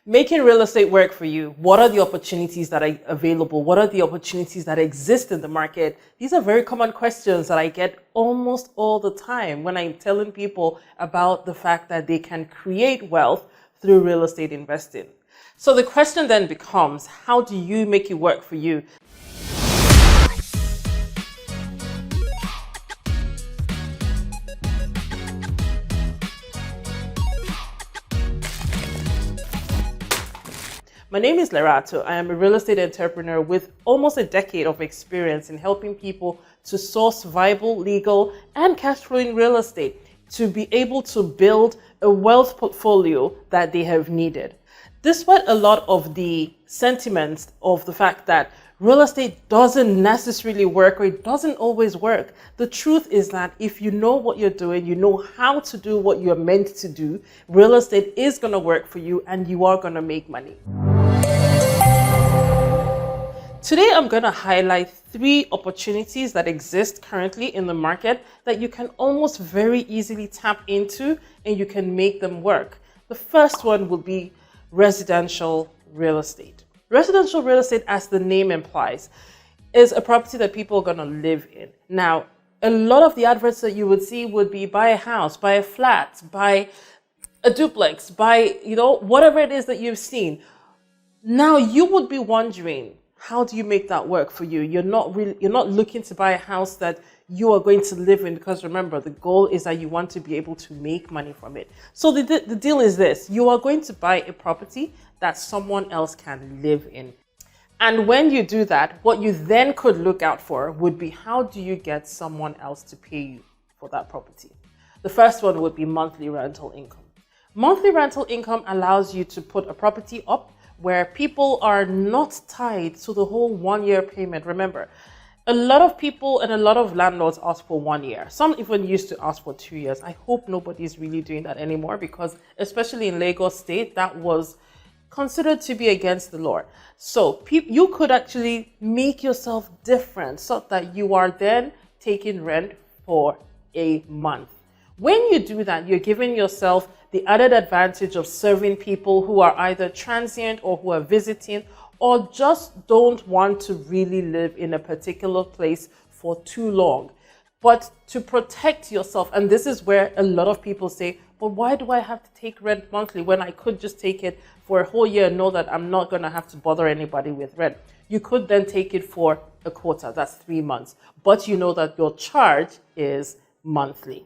Making real estate work for you. What are the opportunities that are available? What are the opportunities that exist in the market? These are very common questions that I get almost all the time when I'm telling people about the fact that they can create wealth through real estate investing. So the question then becomes, how do you make it work for you? My name is Lerato. I am a real estate entrepreneur with almost a decade of experience in helping people to source viable, legal, and cash flowing real estate to be able to build a wealth portfolio that they have needed. Despite a lot of the sentiments of the fact that real estate doesn't necessarily work or it doesn't always work, the truth is that if you know what you're doing, you know how to do what you're meant to do, real estate is going to work for you and you are going to make money. Today, I'm going to highlight 3 opportunities that exist currently in the market that you can almost very easily tap into and you can make them work. The first one will be residential real estate. Residential real estate, as the name implies, is a property that people are going to live in. Now, a lot of the adverts that you would see would be buy a house, buy a flat, buy a duplex, buy, whatever it is that you've seen. Now, you would be wondering, how do you make that work for you? You're not looking to buy a house that you are going to live in, because remember, the goal is that you want to be able to make money from it. So the deal is this: you are going to buy a property that someone else can live in. And when you do that, what you then could look out for would be, how do you get someone else to pay you for that property? The first one would be monthly rental income. Monthly rental income allows you to put a property up where people are not tied to the whole 1-year payment. Remember, a lot of people and a lot of landlords ask for 1 year. Some even used to ask for 2 years. I hope nobody's really doing that anymore, because especially in Lagos State, that was considered to be against the law. So you could actually make yourself different so that you are then taking rent for a month. When you do that, you're giving yourself the added advantage of serving people who are either transient or who are visiting, or just don't want to really live in a particular place for too long. But to protect yourself, and this is where a lot of people say, but why do I have to take rent monthly when I could just take it for a whole year and know that I'm not going to have to bother anybody with rent? You could then take it for a quarter, that's 3 months, but you know that your charge is monthly.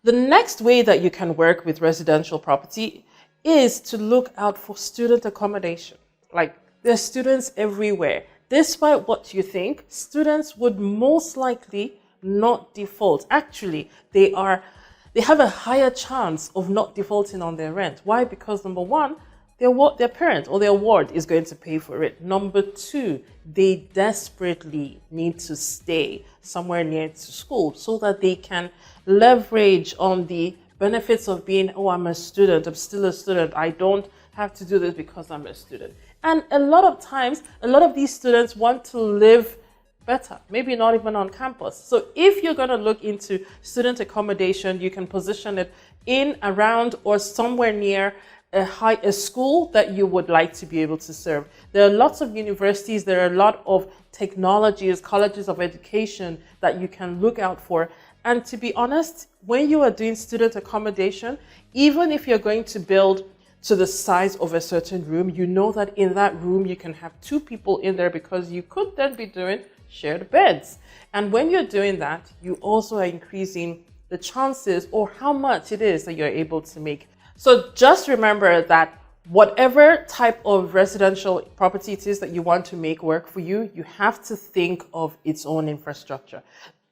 The next way that you can work with residential property is to look out for student accommodation. Like, there's students everywhere. Despite what you think, students would most likely not default. Actually, they have a higher chance of not defaulting on their rent. Why? Because number one, their parent or their ward is going to pay for it. Number 2, they desperately need to stay somewhere near to school so that they can leverage on the benefits of being, oh, I'm a student, I'm still a student, I don't have to do this because I'm a student. And a lot of times, a lot of these students want to live better, maybe not even on campus. So if you're going to look into student accommodation, you can position it in, around, or somewhere near a school that you would like to be able to serve. There are lots of universities, there are a lot of technologies, colleges of education that you can look out for. And to be honest, when you are doing student accommodation, even if you're going to build to the size of a certain room, you know that in that room you can have 2 people in there, because you could then be doing shared beds. And when you're doing that, you also are increasing the chances or how much it is that you're able to make. So just remember that whatever type of residential property it is that you want to make work for you, you have to think of its own infrastructure.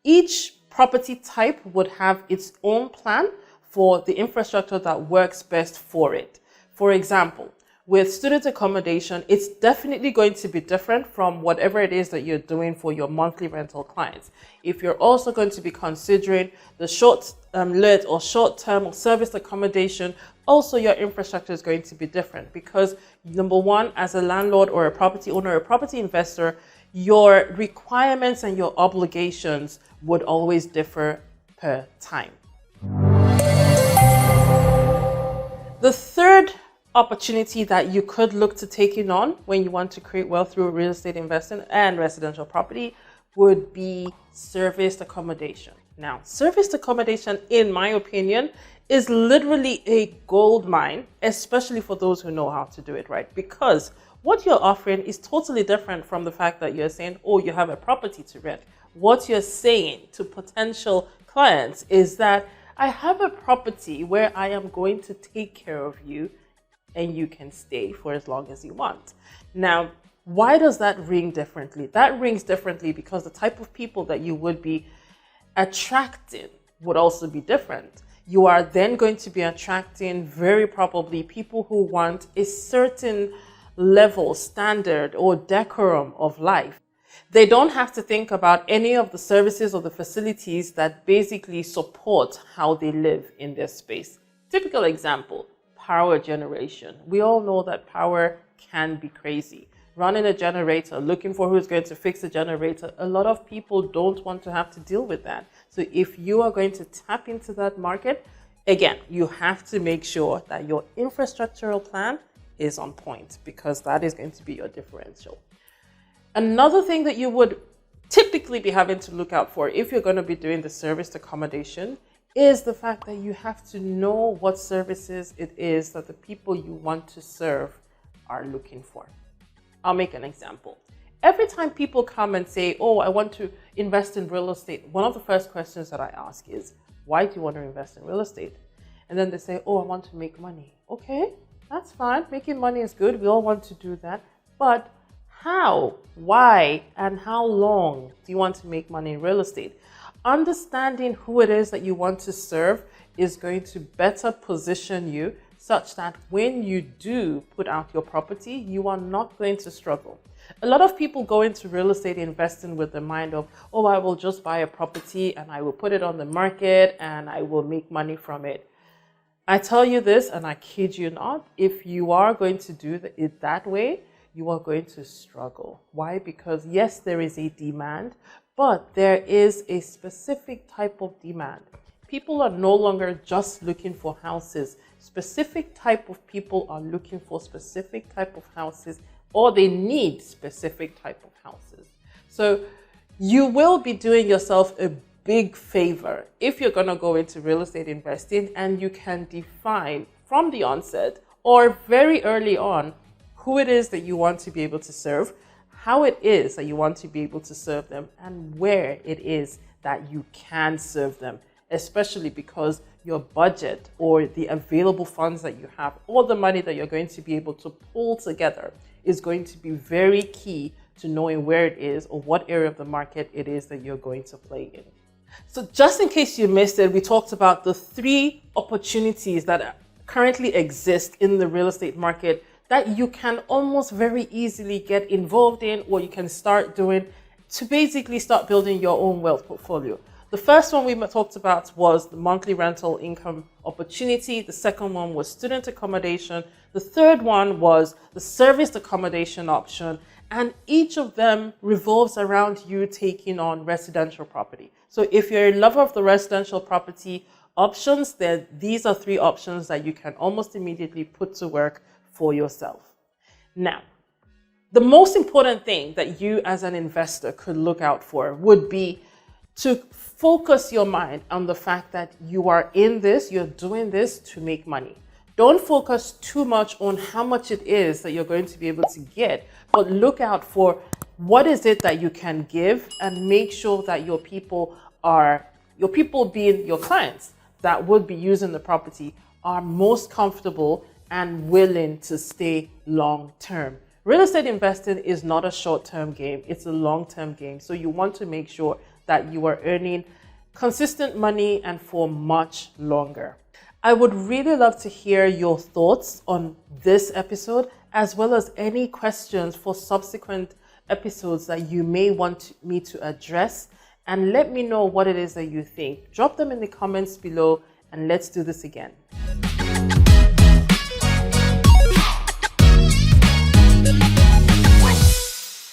Each property type would have its own plan for the infrastructure that works best for it. For example, with student accommodation, it's definitely going to be different from whatever it is that you're doing for your monthly rental clients. If you're also going to be considering the short-let or short-term or service accommodation, also your infrastructure is going to be different, because number one, as a landlord or a property owner or a property investor, your requirements and your obligations would always differ per time. The third opportunity that you could look to taking on when you want to create wealth through real estate investing and residential property would be serviced accommodation. Now, serviced accommodation, in my opinion, is literally a gold mine, especially for those who know how to do it right, because what you're offering is totally different from the fact that you're saying, oh, you have a property to rent. What you're saying to potential clients is that I have a property where I am going to take care of you and you can stay for as long as you want. Now, why does that ring differently? That rings differently because the type of people that you would be attracting would also be different. You are then going to be attracting very probably people who want a certain level, standard, or decorum of life. They don't have to think about any of the services or the facilities that basically support how they live in their space. Typical example, power generation. We all know that power can be crazy. Running a generator, looking for who's going to fix the generator, a lot of people don't want to have to deal with that. So if you are going to tap into that market, again, you have to make sure that your infrastructural plan is on point, because that is going to be your differential. Another thing that you would typically be having to look out for if you're going to be doing the serviced accommodation is the fact that you have to know what services it is that the people you want to serve are looking for. I'll make an example. Every time people come and say, oh, I want to invest in real estate, one of the first questions that I ask is, why do you want to invest in real estate? And then they say, oh, I want to make money. Okay, that's fine. Making money is good. We all want to do that. But how, why, and how long do you want to make money in real estate? Understanding who it is that you want to serve is going to better position you such that when you do put out your property, you are not going to struggle. A lot of people go into real estate investing with the mind of, oh, I will just buy a property and I will put it on the market and I will make money from it. I tell you this, and I kid you not, if you are going to do it that way, you are going to struggle. Why? Because yes, there is a demand, but there is a specific type of demand. People are no longer just looking for houses. Specific type of people are looking for specific type of houses, or they need specific type of houses. So you will be doing yourself a big favor if you're going to go into real estate investing and you can define from the onset or very early on who it is that you want to be able to serve, how it is that you want to be able to serve them, and where it is that you can serve them, especially because your budget or the available funds that you have or the money that you're going to be able to pull together is going to be very key to knowing where it is or what area of the market it is that you're going to play in. So just in case you missed it, we talked about the 3 opportunities that currently exist in the real estate market that you can almost very easily get involved in, or you can start doing to basically start building your own wealth portfolio. The first one we talked about was the monthly rental income opportunity. The second one was student accommodation. The third one was the serviced accommodation option. And each of them revolves around you taking on residential property. So if you're a lover of the residential property options, then these are 3 options that you can almost immediately put to work for yourself. Now, the most important thing that you as an investor could look out for would be to focus your mind on the fact that you are in this, you're doing this to make money. Don't focus too much on how much it is that you're going to be able to get, but look out for what is it that you can give and make sure that your people being your clients that would be using the property are most comfortable and willing to stay long term. Real estate investing is not a short-term game, it's a long-term game. So you want to make sure that you are earning consistent money and for much longer. I would really love to hear your thoughts on this episode, as well as any questions for subsequent episodes that you may want me to address, and let me know what it is that you think. Drop them in the comments below and let's do this again.